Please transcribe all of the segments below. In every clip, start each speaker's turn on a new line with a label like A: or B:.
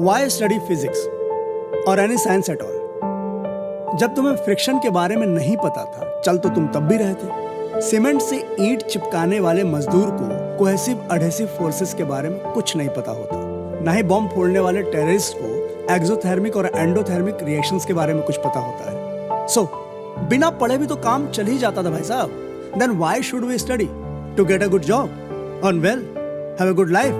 A: Y study physics और any science at all? जब तुम्हें फ्रिक्शन के बारे में नहीं पता था, चल तो तुम तब भी रहे थे। सीमेंट से ईंट चिपकाने वाले मजदूर को कोहेसिव एडहेसिव फोर्सेस के बारे में कुछ नहीं पता होता। ना ही बॉम्ब फोड़ने वाले टेररिस्ट को एक्सोथर्मिक और एंडोथर्मिक रिएक्शंस के बारे में कुछ पता होता है। सो बिना पढ़े भी तो काम चल ही जाता था भाई साहब। Then why should we study? To get a good job, earn well, have a good life,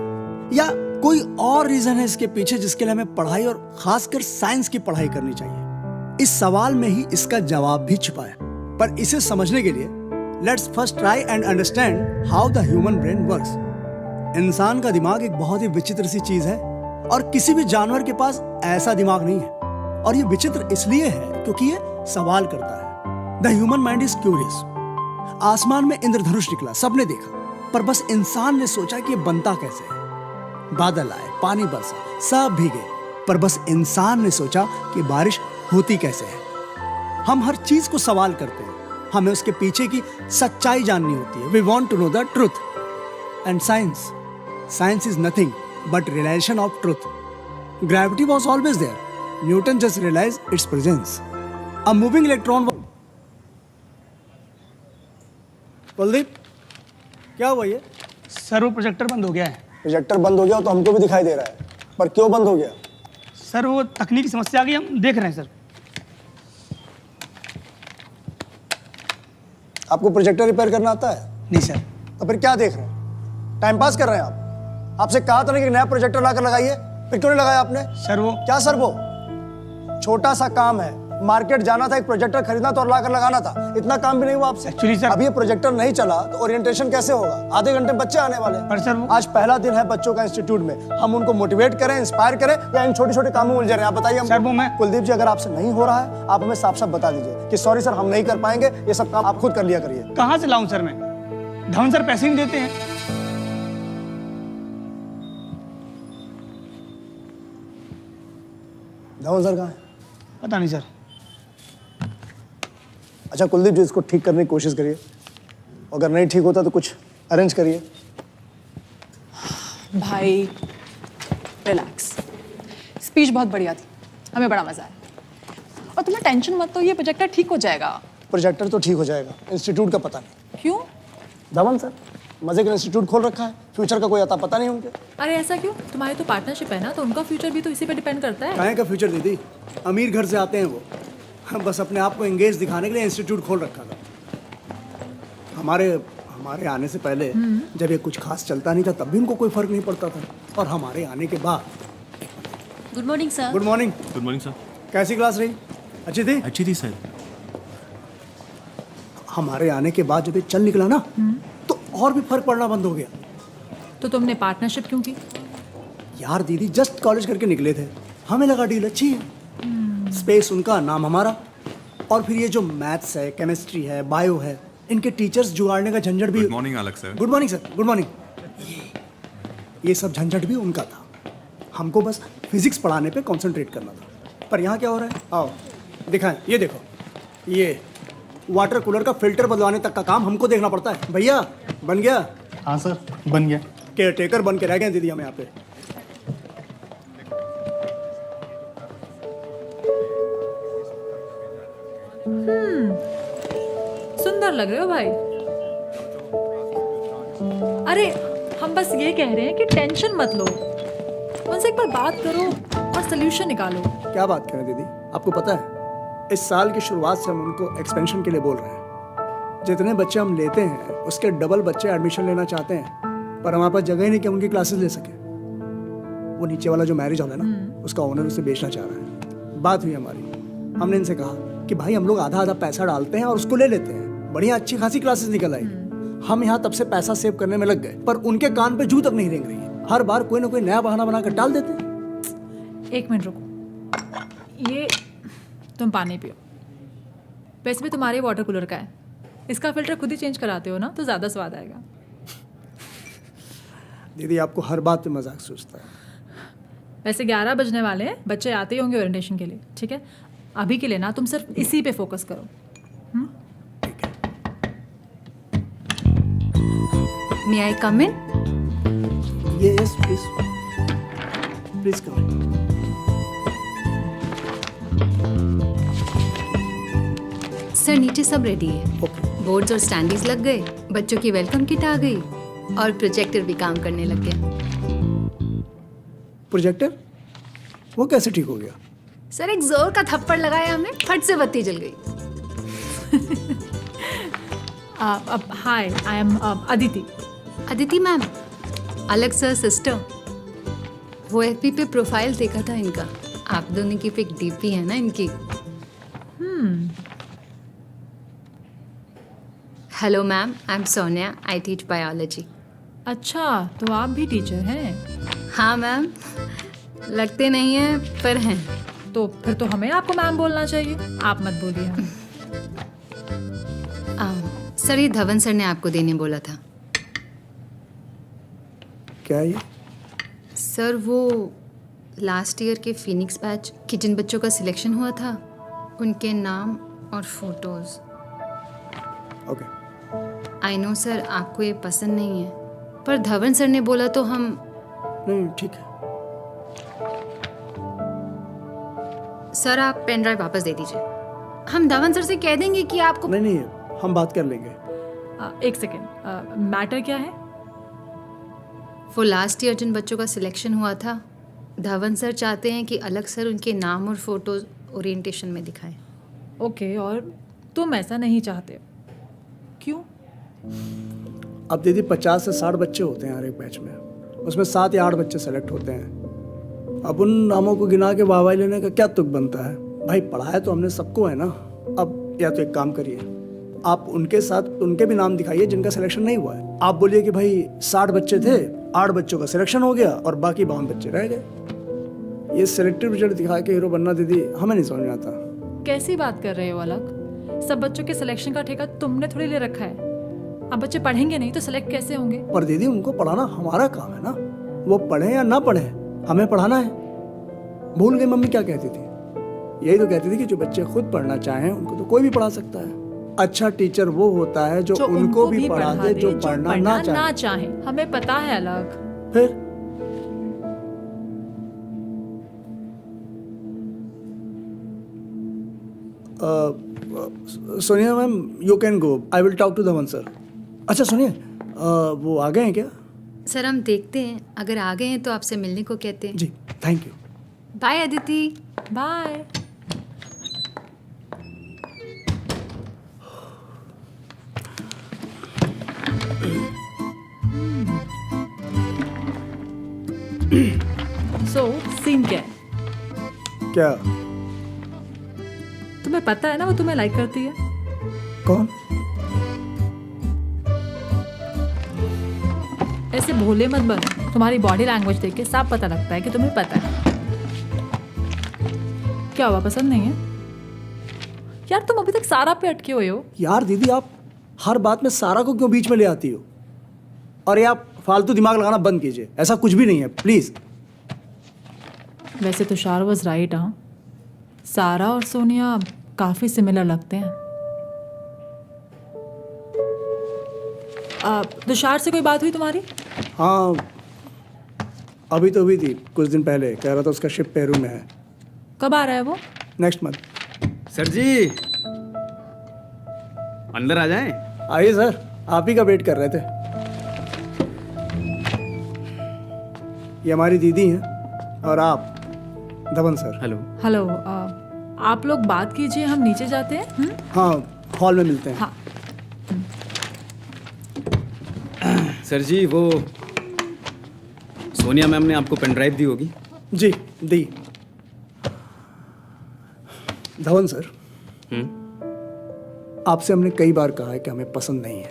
A: या कोई और रीजन है इसके पीछे जिसके लिए हमें पढ़ाई और खासकर साइंस की पढ़ाई करनी चाहिए? इस सवाल में ही इसका जवाब भी छिपा है। पर इसे समझने के लिए let's first try and understand how the human brain works. इंसान का दिमाग एक बहुत ही विचित्र सी चीज है और किसी भी जानवर के पास ऐसा दिमाग नहीं है। और ये विचित्र इसलिए है क्योंकि ये सवाल करता है। The human mind is curious. आसमान में इंद्रधनुष निकला, सबने देखा, पर बस इंसान ने सोचा कि ये बनता कैसे है। बादल आए, पानी बरसा, सब भीगे, पर बस इंसान ने सोचा कि बारिश होती कैसे है। हम हर चीज को सवाल करते हैं, हमें उसके पीछे की सच्चाई जाननी होती है। We want to know the truth. And science is nothing but realisation of truth. Gravity was always there, Newton just realise its presence. A moving electron. Kuldeep, क्या हुआ ये?
B: सर वो प्रोजेक्टर बंद हो गया है।
C: प्रोजेक्टर बंद हो गया तो हमको भी दिखाई दे रहा है, पर क्यों बंद हो गया?
B: सर वो तकनीकी समस्या आ गई, हम देख रहे हैं सर।
C: आपको प्रोजेक्टर रिपेयर करना आता है?
B: नहीं सर।
C: तो फिर क्या देख रहे हैं? टाइम पास कर रहे हैं आप? आपसे कहा था ना कि नया प्रोजेक्टर लाकर लगाइए, फिर क्यों नहीं लगाया आपने?
B: सर वो
C: क्या सर वो? छोटा सा काम है, मार्केट जाना था, एक प्रोजेक्टर खरीदना था और लाकर लगाना था। इतना काम भी नहीं हुआ आपसे।
B: एक्चुअली सर,
C: अब ये प्रोजेक्टर नहीं चला तो ओरिएंटेशन कैसे होगा? आधे घंटे बच्चे आने वाले हैं।
B: पर सर वो
C: आज पहला दिन है बच्चों का इंस्टीट्यूट में, हम उनको मोटिवेट करें, इंस्पायर करें, या इन छोटे छोटे कामों में उलझे रहे? आप बताइए
B: सर। वो मैं
C: कुलदीप जी, अगर आपसे नहीं हो रहा है आप हमें साफ साफ बता दीजिए कि सॉरी सर, हम नहीं कर पाएंगे, ये सब काम आप खुद कर लिया करिए।
B: कहाँ से लाऊं सर मैं? धवन सर पैसे नहीं देते हैं।
C: धवन सर कहाँ है?
B: पता नहीं सर।
C: अच्छा कुलदीप जी, इसको ठीक करने की कोशिश करिए, अगर नहीं ठीक होता तो कुछ अरेंज करिए।
D: भाई रिलैक्स, स्पीच बहुत बढ़िया थी, हमें बड़ा मजा आया। और तुम्हें टेंशन मत लो, ये प्रोजेक्टर ठीक हो जाएगा।
C: प्रोजेक्टर तो ठीक हो जाएगा, इंस्टीट्यूट का पता नहीं।
D: क्यों?
C: धवन सर मजे का इंस्टीट्यूट खोल रखा है, फ्यूचर का कोई अता पता नहीं उनके।
D: अरे ऐसा क्यों? तुम्हारी तो पार्टनरशिप है ना, तो उनका फ्यूचर भी तो इसी पे डिपेंड करता है।
A: काहे का फ्यूचर दीदी? अमीर घर से आते हैं वो, बस अपने आप को एंगेज दिखाने के लिए इंस्टीट्यूट खोल रखा था। हमारे आने से पहले जब ये कुछ खास चलता नहीं था तब भी उनको कोई फर्क नहीं पड़ता था, और हमारे आने के बाद।
E: Good morning sir.
A: Good morning.
F: Good morning sir.
A: कैसी क्लास रही? अच्छी थी?
F: अच्छी थी सर।
A: हमारे आने के बाद जब ये चल निकला ना तो और भी फर्क पड़ना बंद हो गया।
D: तो तुमने पार्टनरशिप क्यों की?
A: यार दीदी, जस्ट कॉलेज करके निकले थे, हमें लगा डील अच्छी है। स्पेस उनका, नाम हमारा, और फिर ये जो मैथ्स है, केमिस्ट्री है, बायो है, इनके टीचर्स जुगाड़ने का झंझट भी।
F: गुड मॉर्निंग अलग sir.
A: Good morning sir. Good morning. ये सब झंझट भी उनका था, हमको बस फिजिक्स पढ़ाने पे कंसंट्रेट करना था। पर यहाँ क्या हो रहा है? आओ दिखाएं, ये देखो, ये वाटर कूलर का फिल्टर बदलवाने तक का काम हमको देखना पड़ता है। भैया बन गया?
B: हाँ सर, बन गया।
A: केयर टेकर बन के रह गए दीदी हम यहाँ पे।
D: सुंदर लग रहे हो भाई। अरे हम बस ये कह रहे हैं कि टेंशन मत लो, उनसे एक बार बात करो और सोल्यूशन निकालो।
A: क्या बात करें दीदी, आपको पता है इस साल की शुरुआत से हम उनको एक्सपेंशन के लिए बोल रहे हैं। जितने बच्चे हम लेते हैं उसके डबल बच्चे एडमिशन लेना चाहते हैं, पर हमारे पास जगह ही नहीं कि उनकी क्लासेस ले सके। वो नीचे वाला जो मैरिज हॉल है ना, उसका ओनर उसे बेचना चाह रहा है। बात हुई हमारी, हमने इनसे कहा कि भाई हम लोग आधा आधा पैसा डालते हैं और उसको ले लेते हैं। बढ़िया अच्छी खासी क्लासेस निकल आई। हम यहाँ तब से पैसा सेव करने में लग गए, पर उनके कान पे जू तक नहीं रेंग रही है। हर बार कोई ना कोई नया बहाना बनाकर डाल देते हैं।
D: एक मिनट रुको, ये तुम पानी पियो। वैसे भी तुम्हारे वाटर कूलर का है, इसका फिल्टर खुद ही चेंज कराते हो ना, तो ज़्यादा स्वाद आएगा।
A: दीदी आपको हर बात पे मजाक सोचता है।
D: वैसे 11 बजने वाले हैं, बच्चे आते ही होंगे ओरिएंटेशन के लिए, ठीक है? अभी के लिए ना तुम सिर्फ इसी पे फोकस करो।
E: May I come in?
A: Yes please, please come.
E: Sir नीचे सब रेडी है।
A: ओके।
E: बोर्ड्स और स्टैंडीज लग गए, बच्चों की वेलकम किट आ गई और प्रोजेक्टर भी काम करने लग गया।
A: प्रोजेक्टर वो कैसे ठीक हो गया?
E: सर एक जोर का थप्पड़ लगाया हमने, फट से बत्ती जल गई।
D: Hi, I am Aditi.
E: Aditi ma'am, अलग सर सिस्टर। वो एफबी पे प्रोफाइल देखा था इनका, आप दोनों की पिक डीपी है ना इनकी। Hello ma'am, I am Sonia, I teach biology.
D: अच्छा, तो आप भी टीचर हैं?
E: हाँ मैम, लगते नहीं हैं पर हैं।
D: तो फिर तो हमें आपको मैम बोलना चाहिए, आप मत बोलिए हम।
E: सर ये धवन सर ने आपको देने बोला था।
A: क्या ये?
E: सर वो लास्ट ईयर के फिनिक्स बैच के जिन बच्चों का सिलेक्शन हुआ था, उनके नाम और photos.
A: Okay.
E: I know sir आपको ये पसंद नहीं है, पर धवन सर ने बोला तो हम।
A: नहीं ठीक है।
E: सर आप पेन ड्राइव वापस दे दीजिए, हम धवन सर से कह देंगे कि आपको।
A: नहीं नहीं, हम बात कर लेंगे।
D: एक सेकेंड, मैटर क्या है?
E: वो लास्ट ईयर जिन बच्चों का सिलेक्शन हुआ था, धवन सर चाहते हैं कि अलग सर उनके नाम और फोटोज ओरिएंटेशन में दिखाएं।
D: ओके, और तुम ऐसा नहीं चाहते? क्यों?
A: अब दीदी 50 से 60 बच्चे होते हैं हर एक बैच में, उसमें 7 या 8 बच्चे सेलेक्ट होते हैं। अब उन नामों को गिना के वाहवाही लेने का क्या तुक बनता है? भाई पढ़ाया तो हमने सबको है ना। अब या तो एक काम करिए, आप उनके साथ उनके भी नाम दिखाइए जिनका सिलेक्शन नहीं हुआ है। आप बोलिए कि भाई 60 बच्चे थे, 8 बच्चों का सिलेक्शन हो गया और बाकी 52 बच्चे रह गए। ये सिलेक्टिव रिजल्ट दिखा के हीरो बनना दीदी हमें नहीं समझ में आता।
D: कैसी बात कर रहे हो अलग? सब बच्चों के सिलेक्शन का ठेका तुमने थोड़ी ले रखा है। अब बच्चे पढ़ेंगे नहीं तो सिलेक्ट कैसे होंगे?
A: पर दीदी उनको पढ़ाना हमारा काम है ना, वो पढ़े या ना पढ़े हमें पढ़ाना है। भूल गई मम्मी क्या कहती थी? यही तो कहती थी कि जो बच्चे खुद पढ़ना चाहें उनको तो कोई भी पढ़ा सकता है। अच्छा टीचर वो होता है जो उनको भी पढ़ा दे जो पढ़ना ना
D: चाहे। हमें पता है अलग।
A: फिर Sonia ma'am you can go, I will talk to Dhawan sir. अच्छा सुनिए, वो आ गए हैं क्या?
E: सर हम देखते हैं, अगर आ गए हैं तो आपसे मिलने को कहते हैं।
A: जी thank you.
E: Bye Aditi.
D: Bye. So scene क्या है?
A: क्या?
D: तुम्हें पता है ना वो तुम्हें लाइक करती है।
A: कौन?
D: ऐसे भोले मत बनो, तुम्हारी बॉडी लैंग्वेज देख के साफ पता लगता है कि तुम्हें पता है। क्या हुआ, पसंद नहीं है? यार तुम अभी तक सारा पे अटके हुए हो।
A: यार दीदी आप हर बात में सारा को क्यों बीच में ले आती हो? और ये आप फालतू दिमाग लगाना बंद कीजिए, ऐसा कुछ भी नहीं है प्लीज।
D: वैसे तुषार वाज राइट। हाँ, सारा और सोनिया काफी सिमिलर लगते हैं। तुषार से कोई बात हुई तुम्हारी?
A: हाँ अभी तो हुई थी, कुछ दिन पहले। कह रहा था उसका शिप पेरू में है।
D: कब आ रहा है वो?
A: Next month.
F: सर जी अंदर आ जाएं।
A: आइए सर, आप ही का वेट कर रहे थे। ये हमारी दीदी हैं और आप धवन सर।
F: हेलो।
D: हेलो, आप लोग बात कीजिए, हम नीचे जाते हैं।
A: हाँ हॉल में मिलते हैं।
D: हाँ।
F: सर जी वो सोनिया मैम ने आपको पेन ड्राइव दी होगी।
A: जी दी। धवन सर, आपसे हमने कई बार कहा है कि हमें पसंद नहीं है,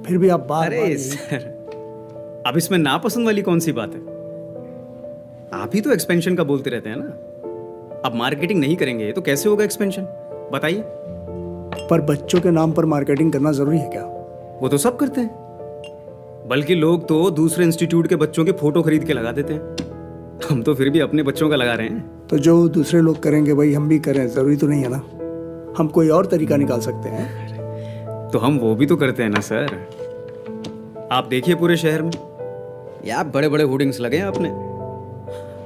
A: फिर भी आप बार
F: अरे सर अब इसमें नापसंद वाली कौन सी बात है? आप ही तो एक्सपेंशन का बोलते रहते हैं ना। अब मार्केटिंग नहीं करेंगे तो कैसे होगा एक्सपेंशन, बताइए।
A: पर बच्चों के नाम पर मार्केटिंग करना जरूरी है क्या?
F: वो तो सब करते हैं, बल्कि लोग तो दूसरे इंस्टीट्यूट के बच्चों के फोटो खरीद के लगा देते हैं। हम तो फिर भी अपने बच्चों का लगा रहे हैं।
A: तो जो दूसरे लोग करेंगे वही हम भी करें, जरूरी तो नहीं है ना। हम कोई और तरीका निकाल सकते हैं।
F: तो हम वो भी तो करते हैं ना सर। आप देखिए पूरे शहर में या बड़े बड़े होर्डिंग्स लगे हैं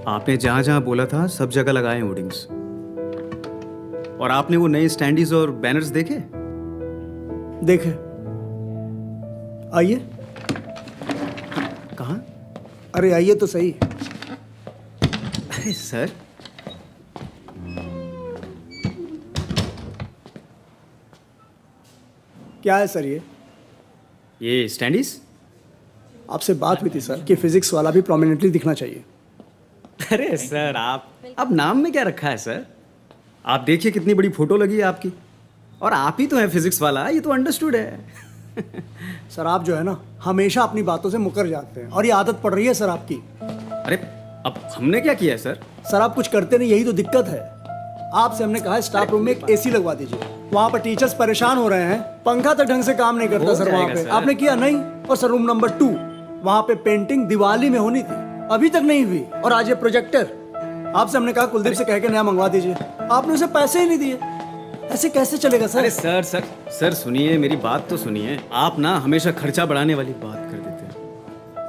F: आपने जहां जहां बोला था सब जगह लगाए हैं होर्डिंग्स। और आपने वो नए स्टैंडीज और बैनर्स देखे,
A: देखें, आइए।
F: कहाँ?
A: अरे आइए तो सही।
F: अरे सर,
A: क्या है सर
F: ये स्टैंडीज?
A: आपसे बात हुई थी सर कि फिजिक्स वाला भी प्रोमिनेंटली दिखना चाहिए।
F: अरे सर, आप नाम में क्या रखा है सर? आप देखिए कितनी बड़ी फोटो लगी है आपकी, और आप ही तो हैं फिजिक्स वाला, ये तो अंडरस्टूड है।
A: सर आप जो है ना हमेशा अपनी बातों से मुकर जाते हैं और ये आदत पड़ रही है सर आपकी।
F: अरे अब हमने क्या किया है सर?
A: सर आप कुछ करते नहीं, यही तो दिक्कत है। आपसे हमने कहा है स्टाफ रूम में एक एसी लगवा दीजिए, वहाँ पर टीचर्स परेशान हो रहे हैं, पंखा तक ढंग से काम नहीं करता
F: हो
A: सर वहाँ
F: जाएगा
A: पे।
F: सर।
A: आपने किया नहीं। और सर रूम नंबर 2, वहाँ पे पेंटिंग दिवाली में होनी थी, अभी तक नहीं हुई। और आज ये प्रोजेक्टर, आपसे हमने कहा कुलदीप से कह के नया मंगवा दीजिए, आपने उसे पैसे ही नहीं दिए। ऐसे कैसे चलेगा सर?
F: अरे सर सुनिए, मेरी बात तो सुनिए। आप ना हमेशा खर्चा बढ़ाने वाली बात कर देते हैं।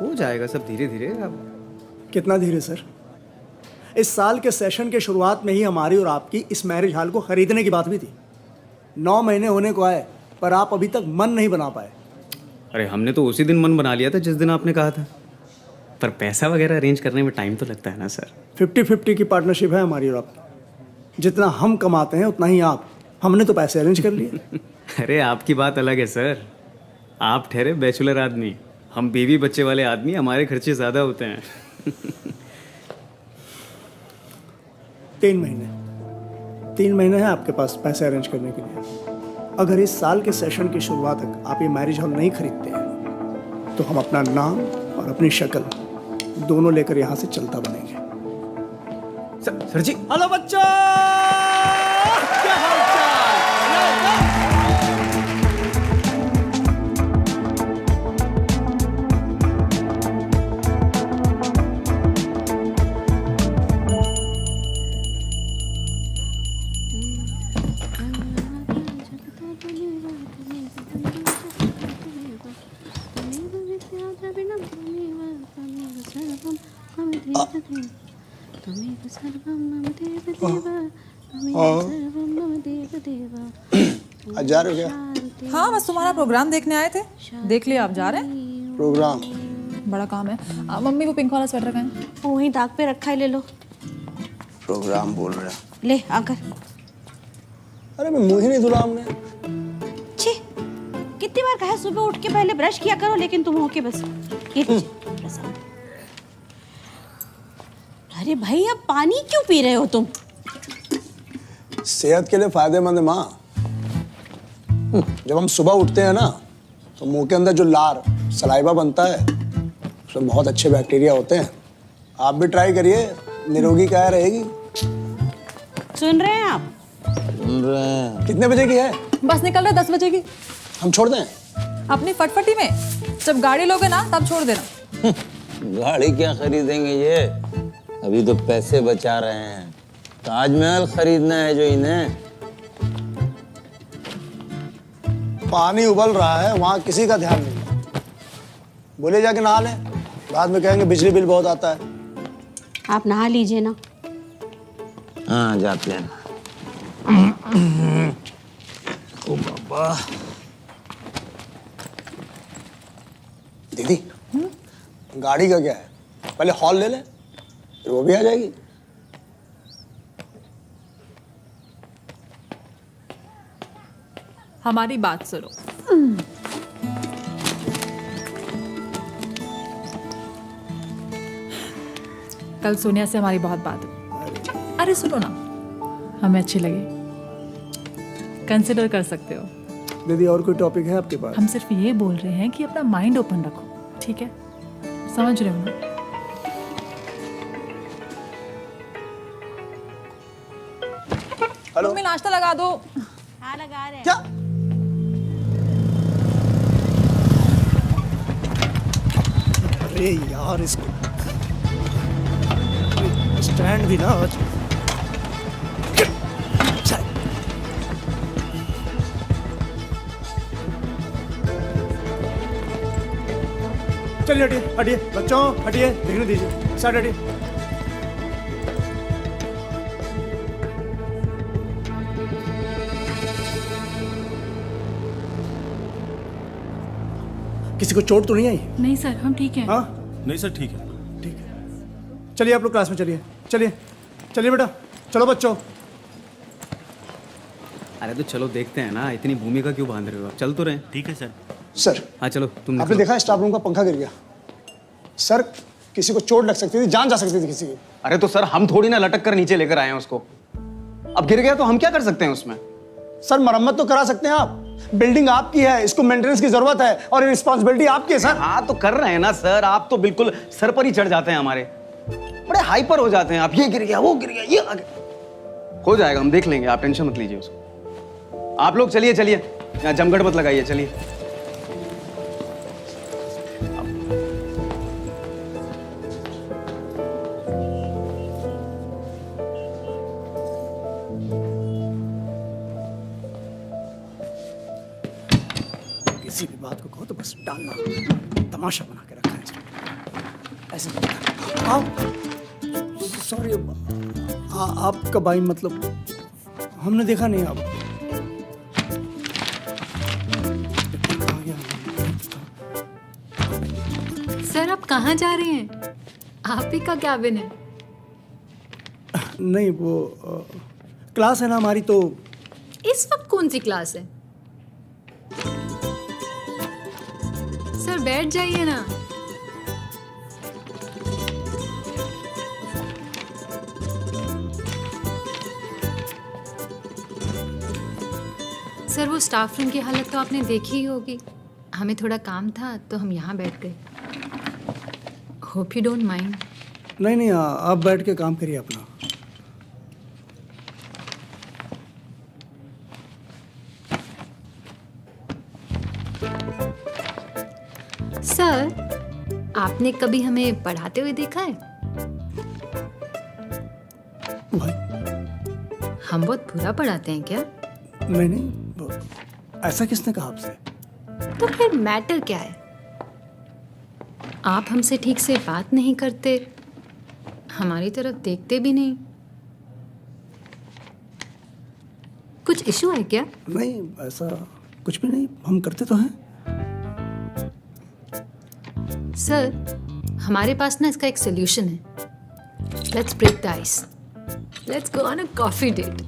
F: हो जाएगा सब धीरे धीरे। अब
A: कितना धीरे सर? इस साल के सेशन के शुरुआत में ही हमारी और आपकी इस मैरिज हॉल को खरीदने की बात भी थी। 9 महीने होने को आए पर आप अभी तक मन नहीं बना पाए।
F: अरे हमने तो उसी दिन मन बना लिया था जिस दिन आपने कहा था, पर पैसा वगैरह अरेंज करने में टाइम तो लगता है ना सर।
A: 50-50 की पार्टनरशिप है हमारी और आपकी। जितना हम कमाते हैं उतना ही आप। हमने तो पैसे अरेंज कर लिए।
F: अरे आपकी बात अलग है सर, आप ठहरे बैचलर आदमी, हम बीवी बच्चे वाले आदमी, हमारे खर्चे ज़्यादा होते हैं।
A: 3 महीने हैं आपके पास पैसे अरेंज करने के लिए। अगर इस साल के सेशन की शुरुआत तक आप ये मैरिज हॉल नहीं खरीदते हैं तो हम अपना नाम और अपनी शक्ल दोनों लेकर यहाँ से चलता बनेंगे।
F: सर जी,
A: हेलो बच्चों, क्या हाल चाल? आज जा रहे हो क्या?
D: हाँ, बस तुम्हारा प्रोग्राम देखने आए थे। देख लिया, आप जा रहे हैं?
A: प्रोग्राम?
D: बड़ा काम है। मम्मी वो पिंक वाला स्वेटर का है।
G: वहीं दाग पे रखा है, ले लो।
A: प्रोग्राम बोल रहे हैं?
G: ले आकर।
C: अरे मैं मुंह ही नहीं धुला हमने।
G: छी, कितनी बार कहा सुबह उठ के पहले ब्रश किया करो, लेकिन तुम हो के बस ये लीजिए प्रसाद। अरे भाई, अब पानी क्यों पी रहे हो तुम?
C: सेहत के लिए फायदेमंद है माँ। जब हम सुबह उठते हैं ना तो मुंह के अंदर जो लार सलाइवा बनता है उसमें बहुत अच्छे बैक्टीरिया होते हैं। आप भी ट्राई करिए, निरोगी काया रहेगी।
G: सुन रहे हैं आप?
C: सुन रहे हैं। कितने बजे की है?
D: बस निकल रहे 10 बजे की।
C: हम छोड़ दें?
D: अपनी फटफटी में जब गाड़ी लोगे ना तब छोड़ देना।
H: गाड़ी क्या खरीदेंगे ये, अभी तो पैसे बचा रहे हैं। ताजमहल खरीदना है जो इन्हें।
C: पानी उबल रहा है, वहाँ किसी का ध्यान नहीं है। बोले जाके नहा लें, बाद में कहेंगे बिजली बिल बहुत आता है।
G: आप नहा लीजिए ना।
H: हाँ जाते हैं। ओ बाबा।
C: दीदी, गाड़ी का क्या है? पहले हॉल ले लें, फिर वो भी आ जाएगी।
D: हमारी बात सुनो। कल सोनिया से हमारी बहुत बात हुई। अरे सुनो ना, हमें अच्छी लगी, कंसिडर कर सकते हो।
A: दीदी और कोई टॉपिक है आपके पास?
D: हम सिर्फ ये बोल रहे हैं कि अपना माइंड ओपन रखो, ठीक है? समझ रहे हो ना?
C: हेलो।
D: मम्मी नाश्ता लगा दो।
G: हाँ लगा रहे हैं।
C: क्या? अरे यार, इसको स्टैंड भी ना आज।
A: चलिए हटिए हटिए बच्चों, हटिए, देखने दीजिए। साइड हटिए। किसी को चोट तो नहीं आई?
D: नहीं सर, हम ठीक हैं।
A: हाँ
I: नहीं सर, ठीक है।
A: ठीक है, चलिए आप लोग क्लास में चलिए। चलिए चलिए बेटा, चलो बच्चों।
F: अरे तो चलो देखते हैं ना, इतनी भूमिका क्यों बांध रहे हो आप? चल तो रहे।
I: ठीक है सर।
C: सर,
F: हाँ चलो तुम
C: आपने
F: निकलो।
C: देखा स्टाफ रूम का पंखा गिर गया। सर, किसी को चोट लग सकती थी, जान जा सकती थी किसी की।
F: अरे तो सर हम थोड़ी ना लटक कर नीचे लेकर आए हैं उसको। अब गिर गया तो हम क्या कर सकते हैं उसमें?
C: सर, मरम्मत तो करा सकते हैं आप। बिल्डिंग आपकी है, इसको मेंटेनेंस की जरूरत है और ये रिस्पॉन्सिबिलिटी आपकी है सर।
F: हाँ तो कर रहे हैं ना सर, आप तो बिल्कुल सर पर ही चढ़ जाते हैं हमारे, बड़े हाइपर हो जाते हैं आप। ये गिर गया, वो गिर गया, ये आ गया। हो जाएगा, हम देख लेंगे, आप टेंशन मत लीजिए उसको। आप लोग चलिए चलिए, यहाँ जमगढ़ मत लगाइए, चलिए।
A: किसी भी बात को कहो तो बस डालना, तमाशा बना के रखा है इसमें। ऐसे नहीं। आओ, सॉरी, आप कब आई? मतलब हमने देखा नहीं आप।
E: सर आप कहाँ जा रहे हैं? आप ही का कैबिन है।
A: नहीं, वो क्लास है ना हमारी, तो
E: इस वक्त कौन सी क्लास है? सर बैठ जाइए ना। सर वो स्टाफ रूम की हालत तो आपने देखी ही होगी। हमें थोड़ा काम था तो हम यहाँ बैठ गए। Hope you don't mind.
A: नहीं नहीं, आप बैठ के काम करिए अपना।
E: सर आपने कभी हमें पढ़ाते हुए देखा है?
A: भाई
E: हम बहुत बुरा पढ़ाते हैं क्या?
A: नहीं नहीं, ऐसा किसने कहा आपसे?
E: तो फिर मैटर क्या है? आप हमसे ठीक से बात नहीं करते, हमारी तरफ देखते भी नहीं। कुछ इशू है क्या?
A: नहीं, ऐसा कुछ भी नहीं, हम करते तो हैं।
E: सर हमारे पास ना इसका एक सोल्यूशन है। Let's break the ice. Let's go on a coffee date.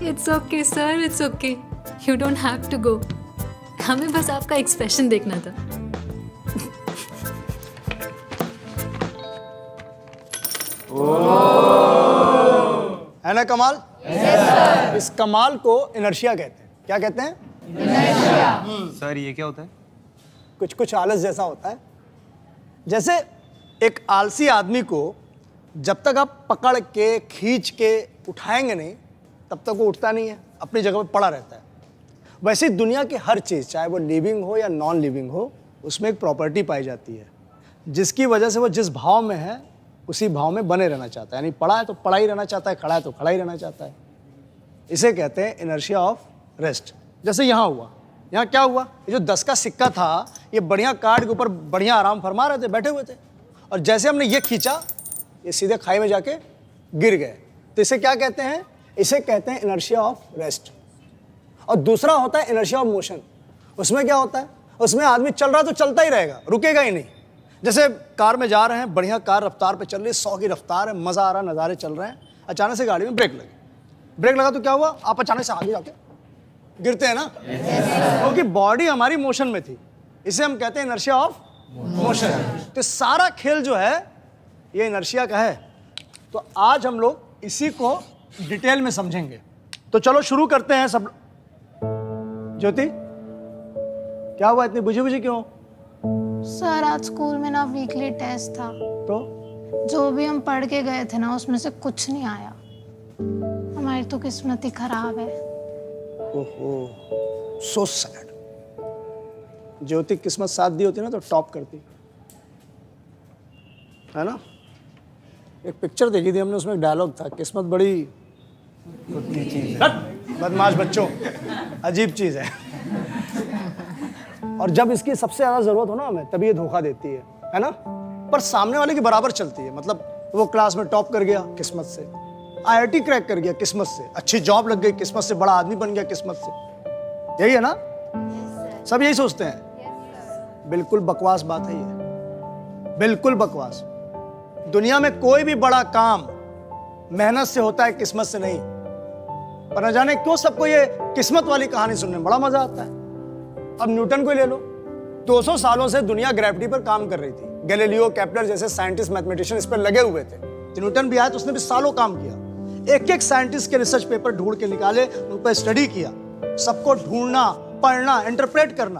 E: It's okay sir, it's okay. You don't have to go. हमें बस आपका एक्सप्रेशन देखना था।
C: है ना कमाल? इस कमाल को इनर्शिया कहते हैं। क्या कहते हैं?
F: सर ये क्या होता है?
C: कुछ कुछ आलस जैसा होता है। जैसे एक आलसी आदमी को जब तक आप पकड़ के खींच के उठाएंगे नहीं, तब तक वो उठता नहीं है, अपनी जगह पे पड़ा रहता है। वैसे दुनिया की हर चीज़, चाहे वो लिविंग हो या नॉन लिविंग हो, उसमें एक प्रॉपर्टी पाई जाती है जिसकी वजह से वो जिस भाव में है उसी भाव में बने रहना चाहता है। यानी पड़ा है तो पड़ा ही रहना चाहता है, खड़ा है तो खड़ा ही रहना चाहता है। इसे कहते हैं इनर्शिया ऑफ रेस्ट। जैसे यहाँ हुआ, यहाँ क्या हुआ? ये जो 10 का सिक्का था, ये बढ़िया कार्ड के ऊपर बढ़िया आराम फरमा रहे थे, बैठे हुए थे, और जैसे हमने ये खींचा, ये सीधे खाई में जाके गिर गए। तो इसे क्या कहते हैं? इसे कहते हैं इनर्शिया ऑफ रेस्ट। और दूसरा होता है इनर्शिया ऑफ मोशन। उसमें क्या होता है? उसमें आदमी चल रहा तो चलता ही रहेगा, रुकेगा ही नहीं। जैसे कार में जा रहे हैं, बढ़िया कार रफ्तार पे चल रही है, 100 की रफ्तार है, मज़ा आ रहा है, नज़ारे चल रहे हैं, अचानक से गाड़ी में ब्रेक लगी। ब्रेक लगा तो क्या हुआ? आप अचानक से आगे जाके गिरते हैं ना, क्योंकि बॉडी हमारी मोशन में थी। इसे हम कहते हैं इनर्शिया ऑफ मोशन। तो सारा खेल जो है ये इनर्शिया का है। तो आज हम लोग इसी को डिटेल में समझेंगे। तो चलो शुरू करते हैं सब। ज्योति, क्या हुआ? इतनी बुझी बुझी क्यों?
J: सर आज स्कूल में ना वीकली टेस्ट था,
C: तो
J: जो भी हम पढ़ के गए थे ना उसमें से कुछ नहीं आया। हमारी तो किस्मत ही खराब है।
C: ओहो, सो सैड। ज्योति किस्मत साथ दी होती ना तो टॉप करती, है ना? एक पिक्चर देखी थी हमने, उसमें एक डायलॉग था, किस्मत बड़ी बदमाश बच्चों, अजीब चीज है। और जब इसकी सबसे ज्यादा जरूरत हो ना हमें, तभी ये धोखा देती है ना? पर सामने वाले के बराबर चलती है। मतलब वो क्लास में टॉप कर गया किस्मत से, आईआईटी क्रैक कर गया किस्मत से, अच्छी जॉब लग गई किस्मत से, बड़ा आदमी बन गया किस्मत से। यही है ना? सब यही सोचते हैं। बिल्कुल बकवास बात है ये, बिल्कुल बकवास। दुनिया में कोई भी बड़ा काम मेहनत से होता है, किस्मत से नहीं। पर न जाने क्यों सबको ये किस्मत वाली कहानी सुनने में बड़ा मजा आता है। अब न्यूटन को ही ले लो, 200 सालों से दुनिया ग्रेविटी पर काम कर रही थी। गैलीलियो, केपलर जैसे साइंटिस्ट, मैथमेटिशियन इस पर लगे हुए थे। तो न्यूटन भी आया तो उसने भी सालों काम किया। एक एक साइंटिस्ट के रिसर्च पेपर ढूंढ के निकाले, उन पर स्टडी किया, सबको ढूंढना, पढ़ना, इंटरप्रेट करना।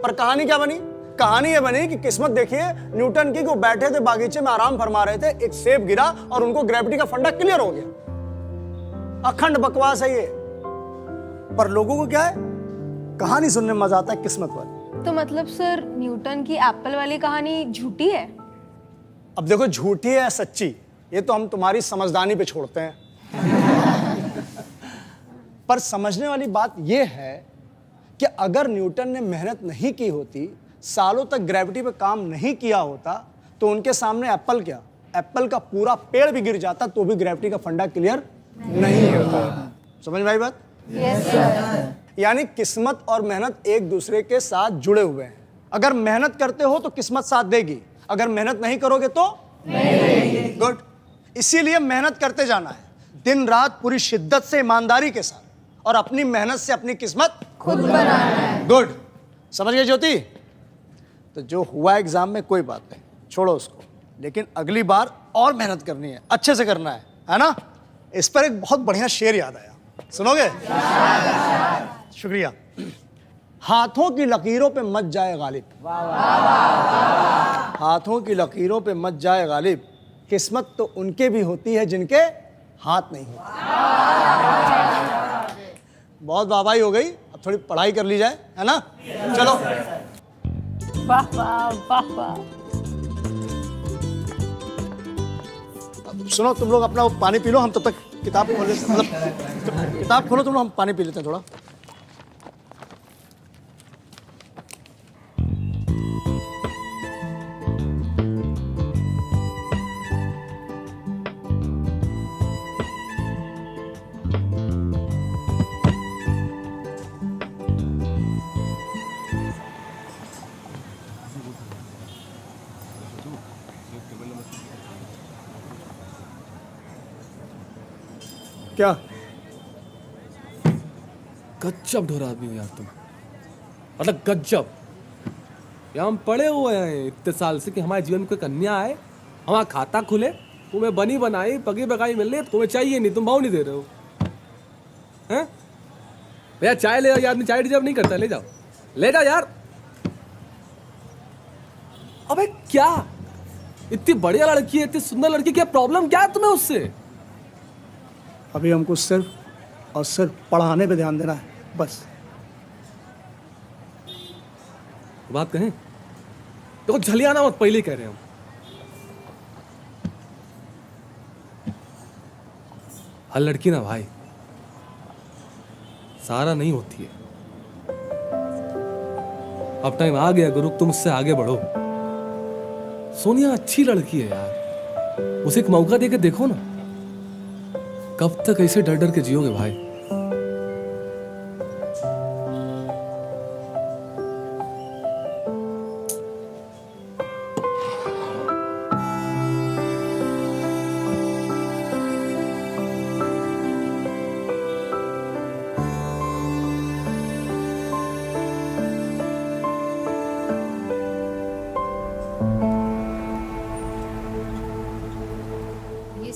C: पर कहानी क्या बनी? कहानी ये बनी कि किस्मत देखिए न्यूटन की, वो बैठे थे बागीचे में आराम फरमा रहे थे, एक सेब गिरा और उनको ग्रेविटी का फंडा क्लियर हो गया। अखंड बकवास है ये, पर लोगों को क्या है, कहानी सुनने में मजा आता है किस्मत वाली।
I: तो मतलब सर न्यूटन की एप्पल वाली कहानी झूठी है?
C: अब देखो झूठी है या सच्ची, ये तो हम तुम्हारी समझदारी पे छोड़ते हैं। पर समझने वाली बात ये है कि अगर न्यूटन ने मेहनत नहीं की होती, सालों तक ग्रेविटी पे काम नहीं किया होता, तो उनके सामने एप्पल क्या, एप्पल का पूरा पेड़ भी गिर जाता तो भी ग्रेविटी का फंडा क्लियर नहीं होता। समझ में आई बात?
I: Yes sir.
C: यानी किस्मत और मेहनत एक दूसरे के साथ जुड़े हुए हैं। अगर मेहनत करते हो तो किस्मत साथ देगी, अगर मेहनत नहीं करोगे तो नहीं। गुड। इसीलिए मेहनत करते जाना है, दिन रात पूरी शिद्दत से, ईमानदारी के साथ, और अपनी मेहनत से अपनी किस्मत
I: खुद बनाना है।
C: गुड। समझ गए ज्योति? तो जो हुआ एग्जाम में कोई बात नहीं, छोड़ो उसको, लेकिन अगली बार और मेहनत करनी है, अच्छे से करना है ना? इस पर एक बहुत बढ़िया शेर याद आया, सुनोगे? शुक्रिया। हाथों की लकीरों पे मत जाए गालिब, हाथों की लकीरों पे मत जाए गालिब, किस्मत तो उनके भी होती है जिनके हाथ नहीं होते। बहुत वाहवाही हो गई, अब थोड़ी पढ़ाई कर ली जाए, है ना? चलो।
I: वाह वाह वाह वाह।
C: सुनो तुम लोग अपना वो पानी पी लो, हम तब तक किताब खोल लेते, मतलब किताब खोलो तुम लोग, हम पानी पी लेते हैं थोड़ा। क्या
K: गज्जब ढोरा आदमी हो यार तुम, मतलब गज्जब। यहाँ हम पड़े हुए हैं इतने साल से कि हमारे जीवन में कोई कन्या आए, हमारा खाता खुले, तुम्हें बनी बनाई पगी बगाई मिल रही है, तुम्हें चाहिए नहीं, तुम भाव नहीं दे रहे हो। हैं भैया चाय ले जाओ, आदमी चाय डिजर्व नहीं करता, ले जाओ ले जाओ यार। अबे क्या इतनी बढ़िया लड़की है, इतनी सुंदर लड़की, क्या प्रॉब्लम क्या है तुम्हें उससे?
C: अभी हमको सिर्फ और सिर्फ पढ़ाने पे ध्यान देना है, बस।
K: बात कहें देखो, झलियाना मत, पहले ही कह रहे हैं हम। हर लड़की ना भाई सारा नहीं होती है। अब टाइम आ गया गुरु, तुम उससे आगे बढ़ो। सोनिया अच्छी लड़की है यार, उसे एक मौका देके देखो ना। कब तक ऐसे डर डर के जियोगे भाई?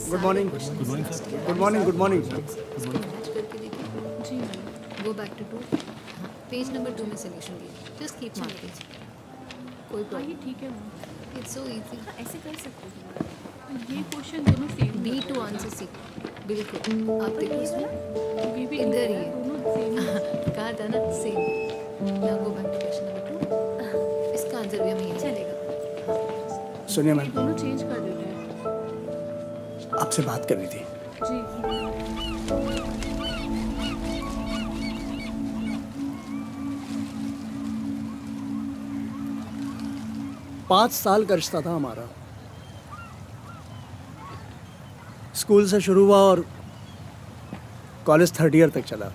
C: Good morning. Good morning. Good morning.
E: Go back to 2, page number 2 में सॉल्यूशन दिया, जस्ट कीप मार्किंग। कोई प्रॉब्लम? ठीक है, इट्स सो इजी।
D: ऐसे कर सकते हो, ये क्वेश्चन दोनों same,
E: B to answer C. बिल्कुल, आप देखो इसमें इधर ही कहा था ना same. Now go back to question number 2, इसका आंसर भी हमें यही चलेगा।
C: सुनिए मैम,
D: दोनों चेंज कर देते हैं।
C: आपसे बात करनी थी।
D: जी।
C: 5 साल का रिश्ता था हमारा, स्कूल से शुरू हुआ और
A: कॉलेज 3rd ईयर तक चला।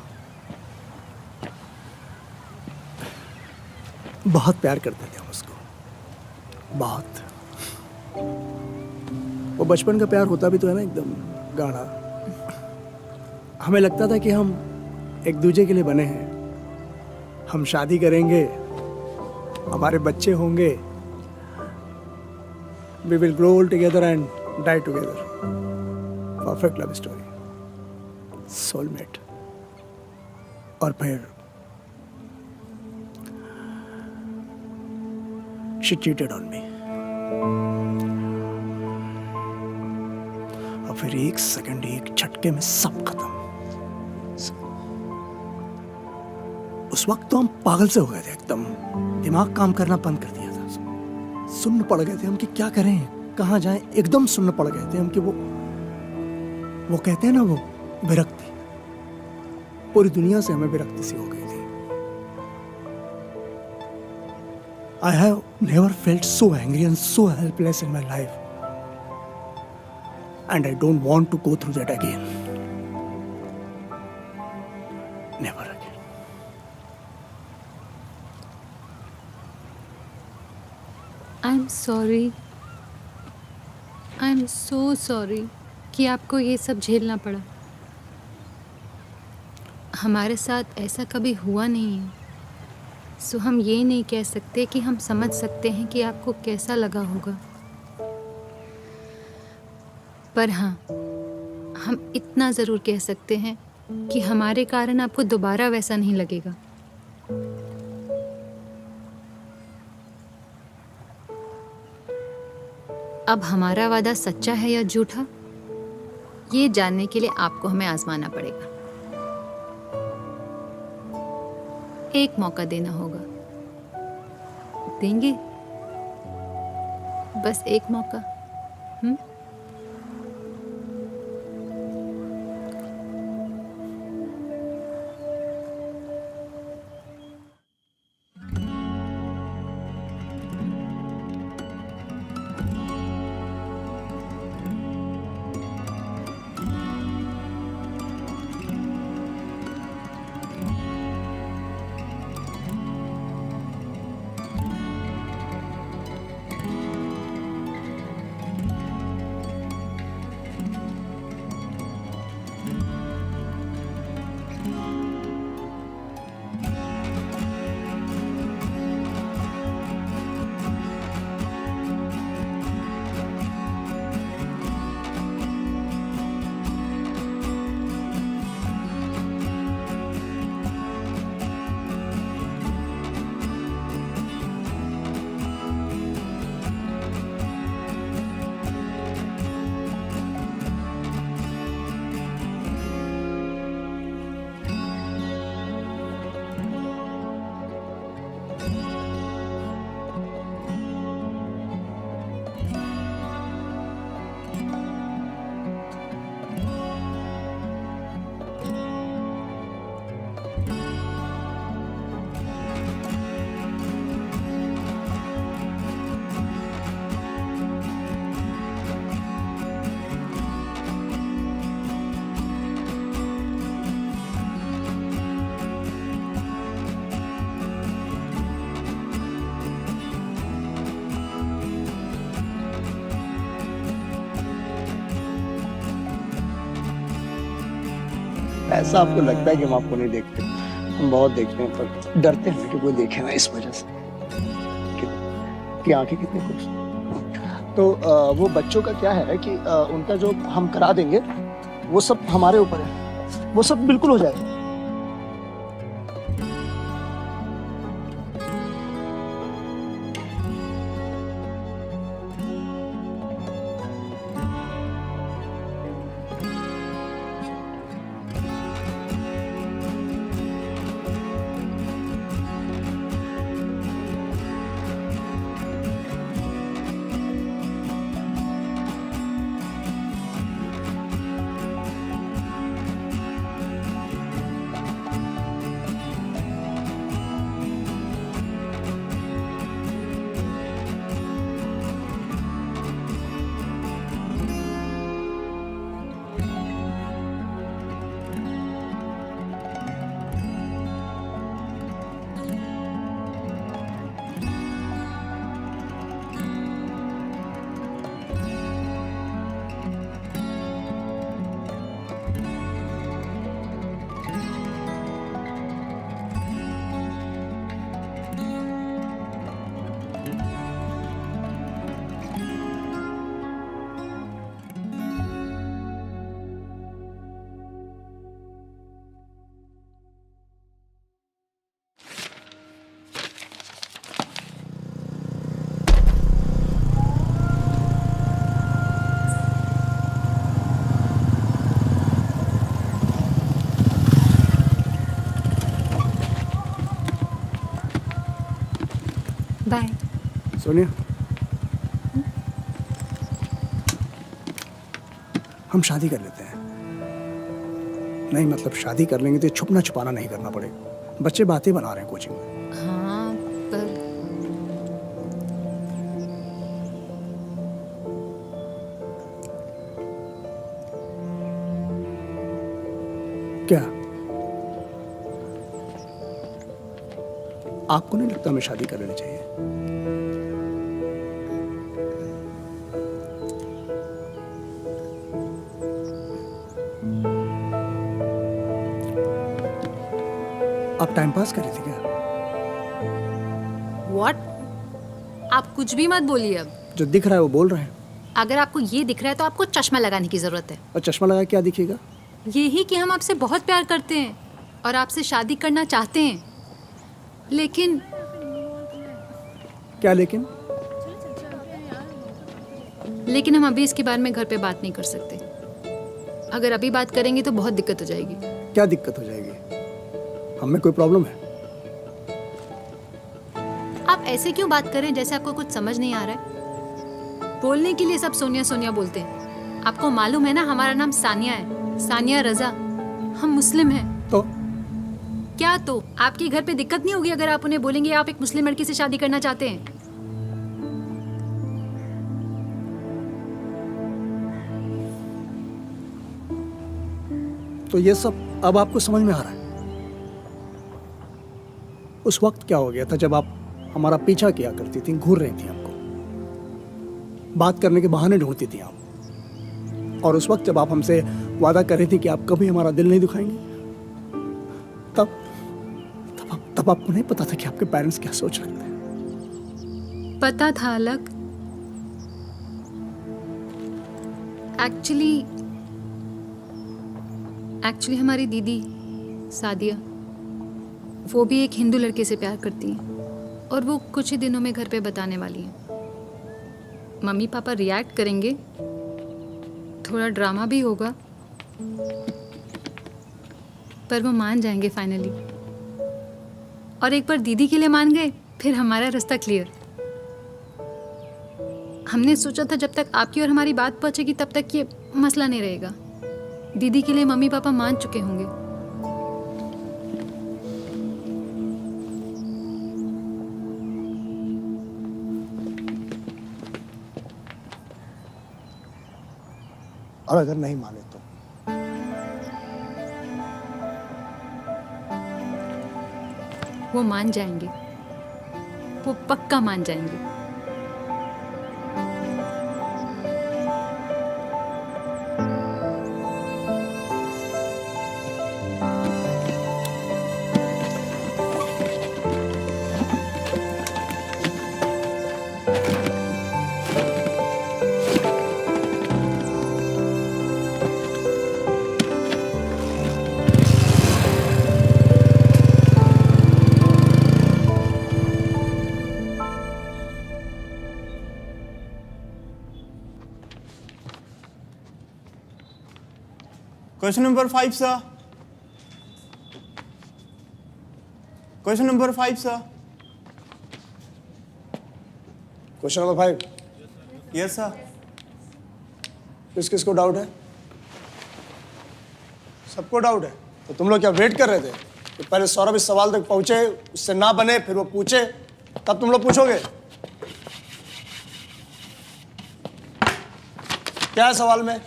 A: बहुत प्यार करते थे हम उसको, बहुत। वो बचपन का प्यार होता भी तो है ना, एकदम गाढ़ा। हमें लगता था कि हम एक दूसरे के लिए बने हैं, हम शादी करेंगे, हमारे बच्चे होंगे, we will grow old together and die together. Perfect love story, soulmate. और फिर शी चीटेड ऑन मी। और फिर 1 सेकंड, एक झटके में सब खत्म। उस वक्त तो हम पागल से हो गए थे, एकदम दिमाग काम करना बंद कर दिया था। सुन्न पड़ गए थे हम कि क्या करें, कहाँ जाएं, एकदम सुन्न पड़ गए थे हम कि वो कहते हैं ना, वो विरक्ति, पूरी दुनिया से हमें विरक्ति सी हो गई थी। I have never felt so angry and so helpless in my life, and I don't want to go through that again. Never again.
E: I'm sorry. I'm so sorry कि आपको ये सब झेलना पड़ा। हमारे साथ ऐसा कभी हुआ नहीं है, सो हम ये नहीं कह सकते कि हम समझ सकते हैं कि आपको कैसा लगा होगा। पर हाँ, हम इतना ज़रूर कह सकते हैं कि हमारे कारण आपको दोबारा वैसा नहीं लगेगा। अब हमारा वादा सच्चा है या झूठा, ये जानने के लिए आपको हमें आजमाना पड़ेगा। एक मौका देना होगा। देंगे? बस एक मौका।
C: ऐसा आपको लगता है कि हम आपको नहीं देखते, हम बहुत देखते हैं, पर डरते हैं कि कोई देखे ना, इस वजह से कि आंखें कितनी खुश। तो वो बच्चों का क्या है कि उनका जो हम करा देंगे वो सब हमारे ऊपर है, वो सब बिल्कुल हो जाएगा।
A: सोनिया, हम शादी कर लेते हैं। नहीं मतलब शादी कर लेंगे तो छुपना छुपाना नहीं करना पड़ेगा। बच्चे बातें बना रहे हैं कोचिंग में।
E: हाँ पर
A: क्या आपको नहीं लगता हमें शादी कर लेनी चाहिए? आप टाइम पास कर रही थी क्या?
E: व्हाट? आप कुछ भी मत बोलिए अब।
A: जो दिख रहा है वो बोल रहे हैं।
E: अगर आपको ये दिख रहा है तो आपको चश्मा लगाने की जरूरत है।
A: और चश्मा लगा क्या दिखेगा?
E: यही कि हम आपसे बहुत प्यार करते हैं और आपसे शादी करना चाहते हैं, लेकिन
A: क्या लेकिन?
E: लेकिन हम अभी इसके बारे में घर पे बात नहीं कर सकते। अगर अभी बात करेंगे तो बहुत दिक्कत हो जाएगी।
A: क्या दिक्कत हो जाएगी? हमें कोई प्रॉब्लम है?
E: आप ऐसे क्यों बात कर रहे हैं जैसे आपको कुछ समझ नहीं आ रहा है? बोलने के लिए सब सोनिया सोनिया बोलते हैं। आपको मालूम है ना हमारा नाम सानिया है, सानिया रजा। हम मुस्लिम हैं।
A: तो
E: क्या तो? आपके घर पे दिक्कत नहीं होगी अगर आप उन्हें बोलेंगे आप एक मुस्लिम लड़की से शादी करना चाहते हैं?
A: तो ये सब अब आपको समझ में आ रहा है? उस वक्त क्या हो गया था जब आप हमारा पीछा किया करती थी, घूर रही थी हमको, बात करने के बहाने ढूंढती थी आप, और उस वक्त जब आप हमसे वादा कर रही थी कि आप कभी हमारा दिल नहीं दुखाएंगे, तब आपको नहीं पता था कि आपके पेरेंट्स क्या सोच रखते हैं?
E: पता था अलग। एक्चुअली हमारी दीदी सादिया, वो भी एक हिंदू लड़के से प्यार करती है और वो कुछ ही दिनों में घर पे बताने वाली है। मम्मी पापा रिएक्ट करेंगे, थोड़ा ड्रामा भी होगा, पर वो मान जाएंगे फाइनली। और एक बार दीदी के लिए मान गए फिर हमारा रास्ता क्लियर। हमने सोचा था जब तक आपकी और हमारी बात पहुंचेगी तब तक ये मसला नहीं रहेगा। दीदी के लिए मम्मी पापा मान चुके होंगे।
C: और अगर नहीं माने तो?
E: वो मान जाएंगे, वो पक्का मान जाएंगे।
L: Question number 5, sir. Question number 5, sir.
C: Question number 5।
L: Yes, sir.
C: किसको डाउट है? सबको डाउट है। तो तुम लोग क्या वेट कर रहे थे कि पहले सौरभ इस सवाल तक पहुंचे, उससे ना बने, फिर वो पूछे, तब तुम लोग पूछोगे? क्या है सवाल में?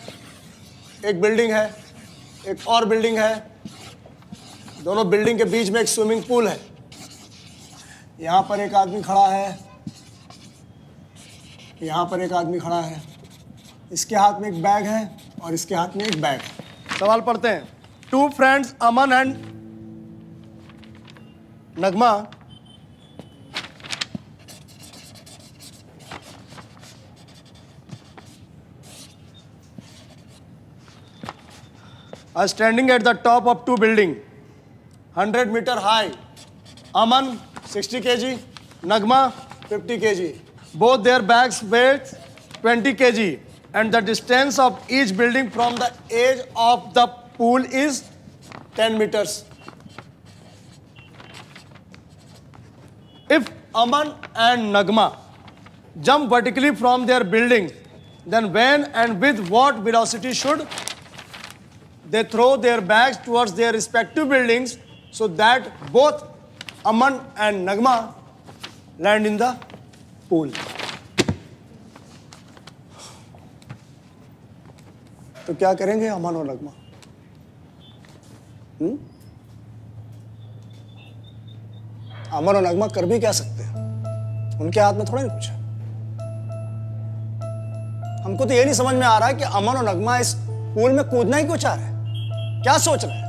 C: एक बिल्डिंग है, एक और बिल्डिंग है, दोनों बिल्डिंग के बीच में एक स्विमिंग पूल है। यहां पर एक आदमी खड़ा है, यहां पर एक आदमी खड़ा है, इसके हाथ में एक बैग है और इसके हाथ में एक बैग है। सवाल पढ़ते हैं। 2 friends Aman and Nagma are standing at the top of 2 buildings, 100 meter high. Aman 60 kg, Nagma 50 kg. Both their bags weigh 20 kg, and the distance of each building from the edge of the pool is 10 meters. If Aman and Nagma jump vertically from their building, then when and with what velocity should they throw their bags towards their respective buildings so that both Aman and Nagma land in the pool? तो क्या करेंगे अमन और नगमा? अमन और नगमा कर भी क्या सकते हैं? उनके हाथ में थोड़ा ही कुछ है। हमको तो ये नहीं समझ में आ रहा है कि अमन और नगमा इस पूल में कूदना ही क्यों चाह रहे हैं? क्या सोच रहे हैं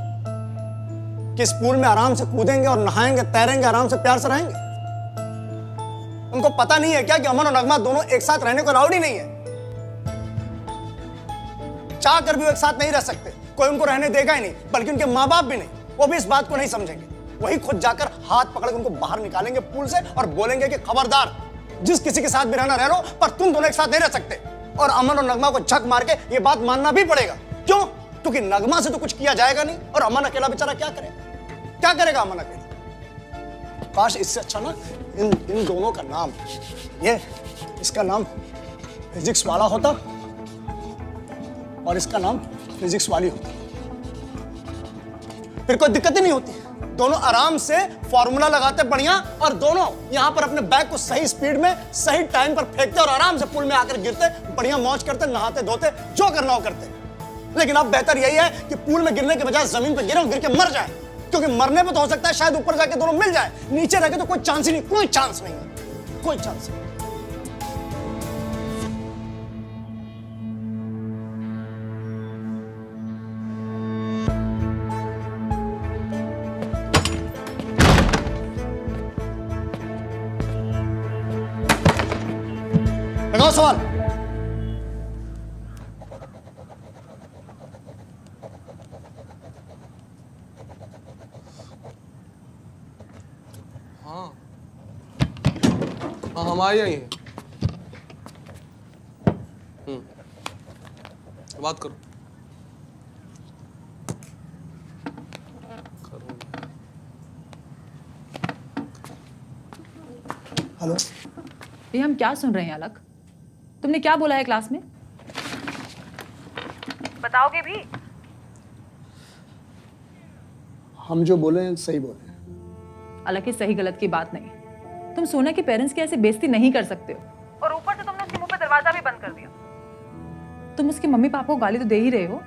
C: कि इस पूल में आराम से कूदेंगे और नहाएंगे, तैरेंगे, आराम से प्यार से रहेंगे? उनको पता नहीं है क्या कि अमन और नगमा दोनों एक साथ रहने को अलाउड ही नहीं है? चाह कर भी वो एक साथ नहीं रह सकते, कोई उनको रहने देगा ही नहीं, बल्कि उनके माँ बाप भी नहीं। वो भी इस बात को नहीं समझेंगे। वही खुद जाकर हाथ पकड़ उनको बाहर निकालेंगे पूल से और बोलेंगे कि खबरदार, जिस किसी के साथ भी रहना रह लो, पर तुम दोनों एक साथ नहीं रह सकते। और अमन और नगमा को झक मार के ये बात मानना भी पड़ेगा। क्यों? क्योंकि नगमा से तो कुछ किया जाएगा नहीं, और अमन अकेला बेचारा क्या करेगा? क्या करेगा अमन अकेला? काश इससे अच्छा ना इन दोनों का नाम, ये इसका नाम फिजिक्स वाला होता और इसका नाम फिजिक्स वाली होती, फिर कोई दिक्कत ही नहीं होती। दोनों आराम से फॉर्मूला लगाते बढ़िया, और दोनों यहां पर अपने बैग को सही स्पीड में सही टाइम पर फेंकते और आराम से पुल में आकर गिरते, बढ़िया मौज करते, नहाते धोते, जो करना हो करते। लेकिन अब बेहतर यही है कि पुल में गिरने के बजाय जमीन पर गिरे और गिर के मर जाए, क्योंकि मरने पे तो हो सकता है शायद ऊपर जाके दोनों मिल जाए, नीचे रह के तो कोई चांस ही नहीं, कोई चांस नहीं है, कोई चांस नहीं। लगाओ सवाल।
K: हाँ हमारे यहाँ ही है। बात करो।
C: हेलो,
D: ये हम क्या सुन रहे हैं अलग? तुमने क्या बोला है क्लास में? बताओगे भी?
C: हम जो बोले हैं सही बोले हैं।
D: अलग की सही गलत की बात नहीं। तुम सोना के पेरेंट्स की ऐसे बेइज्जती नहीं कर सकते हो, और ऊपर से तुमने उसके मुंह पे दरवाजा भी बंद कर दिया। तुम उसके मम्मी पापा को गाली तो दे ही रहे हो,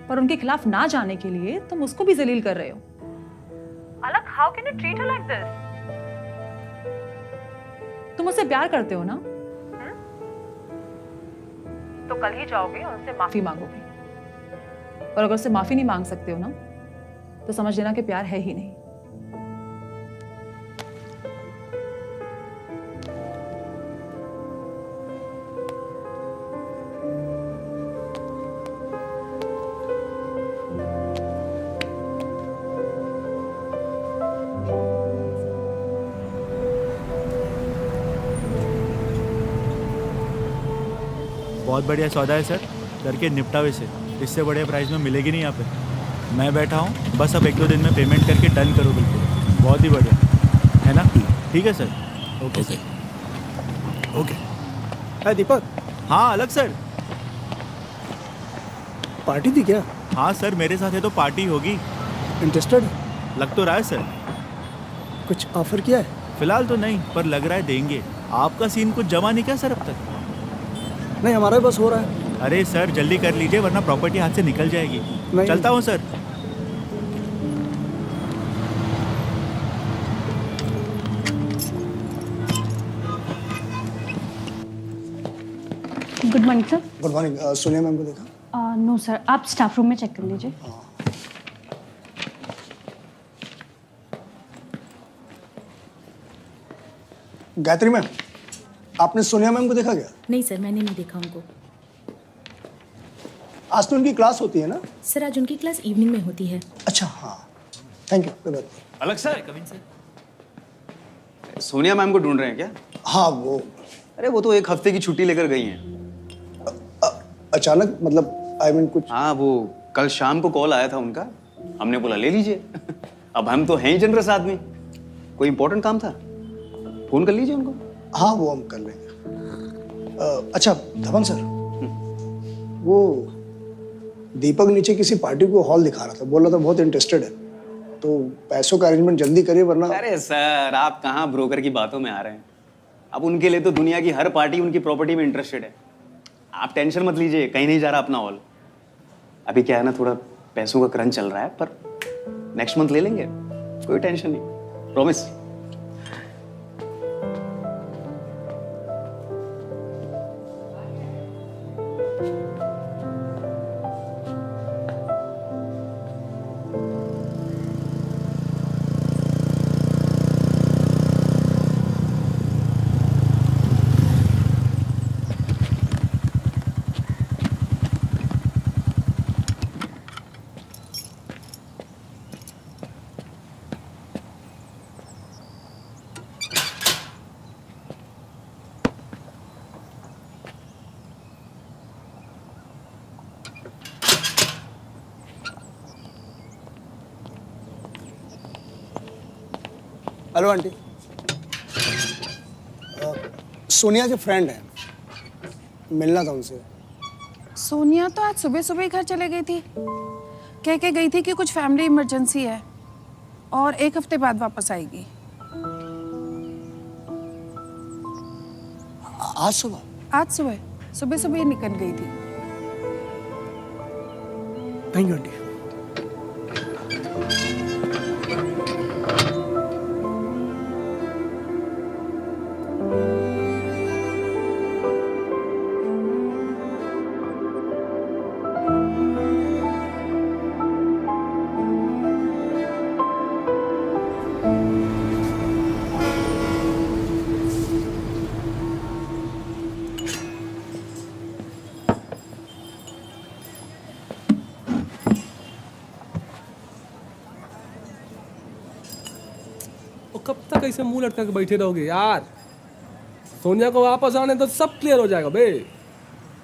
D: पर उनके खिलाफ ना जाने के लिए तुम उसको भी जलील कर रहे हो। अलग, how can you treat her like this? तुम उससे प्यार करते हो ना? तो कल ही जाओगे और उससे माफी मांगोगे, और अगर उससे माफी नहीं मांग सकते हो ना, तो समझ लेना कि प्यार है ही नहीं।
M: बहुत बढ़िया सौदा है सर, करके निपटावे से। इससे बड़े प्राइस में मिलेगी नहीं यहाँ पे। मैं बैठा हूँ, बस अब 1-2 दिन में पेमेंट करके डन करो। बिल्कुल, बहुत ही बढ़िया है ना? ठीक है सर। Okay sir, okay.
A: है दीपक?
M: हाँ अलग सर,
A: पार्टी थी क्या?
M: हाँ सर, मेरे साथ है तो पार्टी होगी।
A: इंटरेस्टेड?
M: लग तो रहा है सर।
A: कुछ ऑफर किया है?
M: फिलहाल तो नहीं, पर लग रहा है देंगे। आपका सीन कुछ जमा नहीं क्या सर अब तक?
A: नहीं, हमारा बस हो रहा है।
M: अरे सर जल्दी कर लीजिए, वरना प्रॉपर्टी हाथ से निकल जाएगी। चलता हूँ sir.
G: Good morning sir.
C: Good morning. Sonia ma'am को देखा?
G: नो सर, आप स्टाफ रूम में चेक कर लीजिए।
C: गायत्री मैम, आपने सोनिया मैम को देखा क्या?
N: नहीं सर, मैंने नहीं देखा उनको।
C: आज तो उनकी क्लास होती है ना?
N: सर आज उनकी क्लास इवनिंग में होती है।
C: अच्छा हाँ, थैंक यू। कोई बात नहीं।
F: अलग sir, coming sir. Sonia ma'am को ढूंढ रहे हैं क्या?
C: हाँ वो,
F: अरे वो तो 1 हफ्ते की छुट्टी लेकर गई हैं।
C: अचानक मतलब आई मीन कुछ?
F: हाँ वो कल शाम को कॉल आया था उनका, हमने बोला ले लीजिए। अब हम तो हैं ही जनरस आदमी, कोई इंपॉर्टेंट काम था, फोन कर लीजिए उनको।
C: हाँ वो हम कर लेंगे। अच्छा धवन सर, वो दीपक नीचे किसी पार्टी को हॉल दिखा रहा था, बोल रहा था बहुत इंटरेस्टेड है, तो पैसों का अरेंजमेंट जल्दी करिए वरना।
F: अरे सर, आप कहाँ ब्रोकर की बातों में आ रहे हैं। अब उनके लिए तो दुनिया की हर पार्टी उनकी प्रॉपर्टी में इंटरेस्टेड है। आप टेंशन मत लीजिए, कहीं नहीं जा रहा अपना हॉल। अभी क्या है ना, थोड़ा पैसों का क्रंच चल रहा है, पर नेक्स्ट मंथ ले लेंगे, कोई टेंशन नहीं, प्रॉमिस।
C: हेलो आंटी, सोनिया के फ्रेंड है, मिलना था उनसे।
G: सोनिया तो आज सुबह सुबह ही घर चले गई थी, कह के गई थी कि कुछ फैमिली इमरजेंसी है और 1 हफ्ते बाद वापस आएगी।
C: आज सुबह?
G: आज सुबह सुबह ही निकल गई थी।
A: Thank you aunty.
K: कब तक ऐसे मुंह लटका के बैठे रहोगे यार? सोनिया को वापस आने तो सब क्लियर हो जाएगा बे।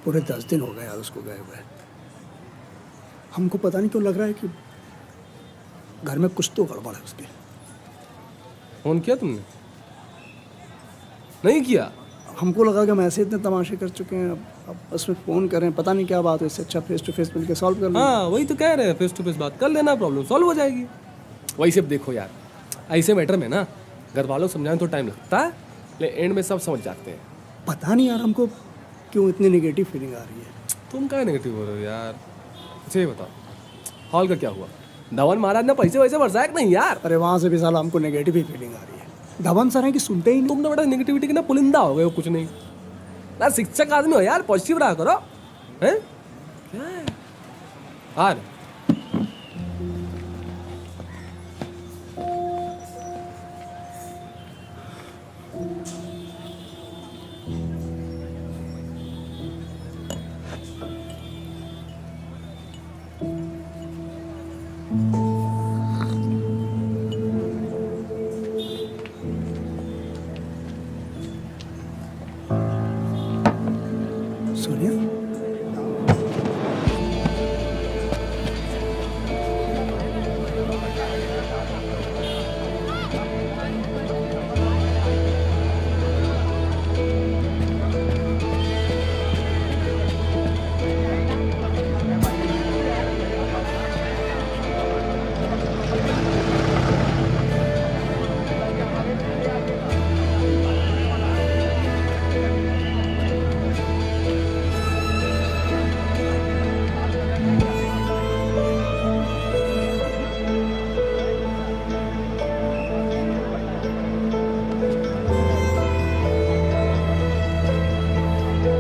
A: पूरे 10 दिन हो गए यार उसको गए हुए। हमको पता नहीं क्यों लग रहा है कि घर में कुछ तो गड़बड़ है उसके।
K: फोन किया तुमने? नहीं किया?
A: हमको लगा कि हम ऐसे इतने तमाशे कर चुके हैं, अब उसमें फ़ोन करें, पता नहीं क्या बात है, इससे अच्छा फेस टू फेस मिलकर सॉल्व कर लें।
K: हाँ वही तो कह रहे हैं, फेस टू फेस बात कर लेना, प्रॉब्लम सॉल्व हो जाएगी। वही सब देखो यार, ऐसे मैटर में ना घर वालों को समझाने तो टाइम लगता है, लेकिन एंड में सब समझ जाते हैं।
A: पता नहीं यार हमको क्यों इतनी नेगेटिव फीलिंग आ रही है।
K: तुम क्या नेगेटिव हो रहे हो यार? अच्छा ये बताओ, हॉल का क्या हुआ? धवन महाराज ने पैसे वैसे बरसाया कि नहीं यार?
A: अरे वहाँ से भी साला हमको नेगेटिव ही फीलिंग आ रही है। धवन सर है कि सुनते ही नहीं।
K: तुम तो बड़ा नेगेटिविटी के ना पुलिंदा हो गए हो, कुछ नहीं ना, शिक्षक आदमी हो यार, पॉजिटिव रहा करो। हैं क्या है यार?
A: सोनिया,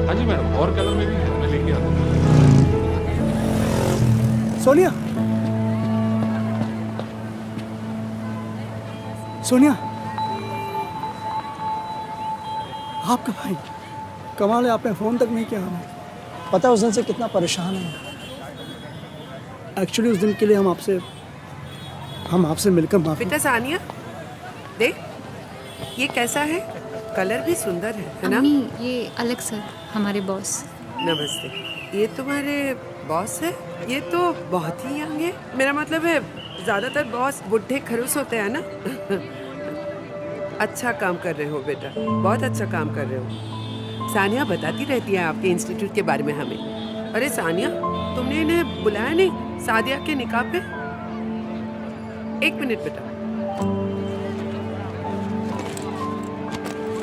K: हाँ जी मैडम, और कलर में भी है, मैं लेके आता हूँ।
A: सोनिया, सोनिया, आपका भाई कमाल है, आपने फ़ोन तक नहीं किया हमें। पता है उस दिन से कितना परेशान है। एक्चुअली उस दिन के लिए हम आपसे मिलकर माफी।
O: बेटा सानिया, देख ये कैसा है, कलर भी सुंदर है ना?
E: अम्मी ये अलग सर, हमारे बॉस।
O: नमस्ते, ये तुम्हारे बॉस है? ये तो बहुत ही यंग है। मेरा मतलब है ज्यादातर बॉस बुढ़े खरूस होते हैं ना। अच्छा काम कर रहे हो बेटा, बहुत अच्छा काम कर रहे हो। सानिया बताती रहती है आपके इंस्टीट्यूट के बारे में हमें। अरे सानिया, तुमने इन्हें बुलाया नहीं सादिया के निकाह पे? एक मिनट बेटा,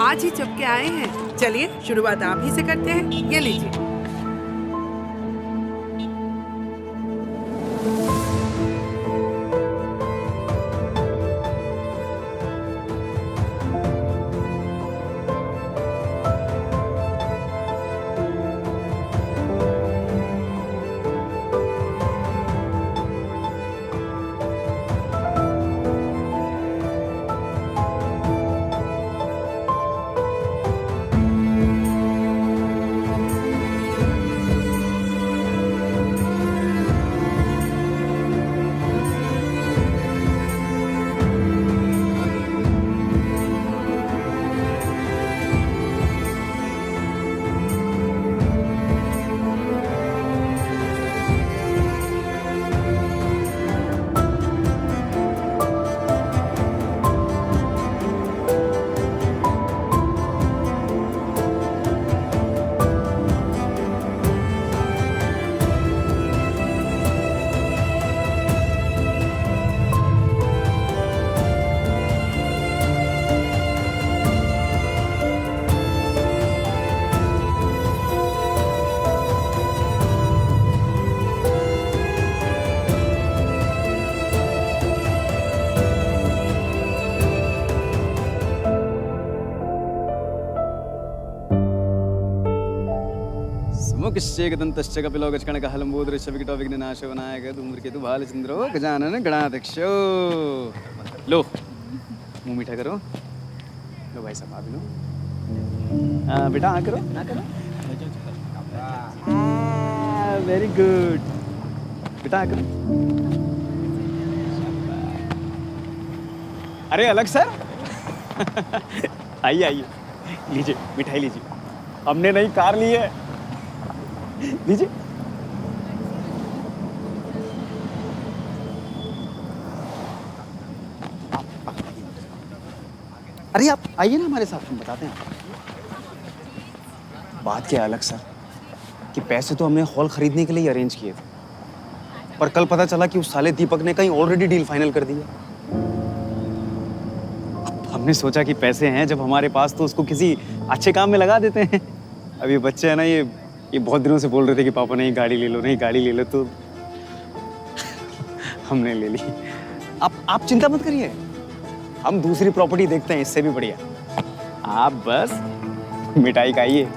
O: आज ही जब के आए हैं। चलिए शुरुआत आप ही से करते हैं, ये लीजिए।
F: मुमुक्षेकदन्तश्च कपिलो गजकणकहलम्बोदृश्य विकटोविघ्ननाशो विनायक धूम्रकेतु भालचंद्रो गजानन गणाध्यक्षो। लो मुंह मीठा करो। लो भाई साहब आप लो। बेटा आ करो, आ करो। वेरी गुड बेटा आ करो। अरे अलग सर आइए आइए, लीजिए मिठाई लीजिए, हमने नई कार ली है, लीजिए। अरे आप आइए ना हमारे साथ, हम बताते हैं आपको। बात क्या है अलग सर कि पैसे तो हमने हॉल खरीदने के लिए अरेंज किए थे, पर कल पता चला कि उस साले दीपक ने कहीं ऑलरेडी डील फाइनल कर दिया। हमने सोचा कि पैसे हैं जब हमारे पास तो उसको किसी अच्छे काम में लगा देते हैं। अब ये बच्चे है ना, ये बहुत दिनों से बोल रहे थे कि पापा नहीं गाड़ी ले लो, नहीं गाड़ी ले लो, तो हमने ले ली। आप चिंता मत करिए, हम दूसरी प्रॉपर्टी देखते हैं इससे भी बढ़िया। आप बस मिठाई खाइए।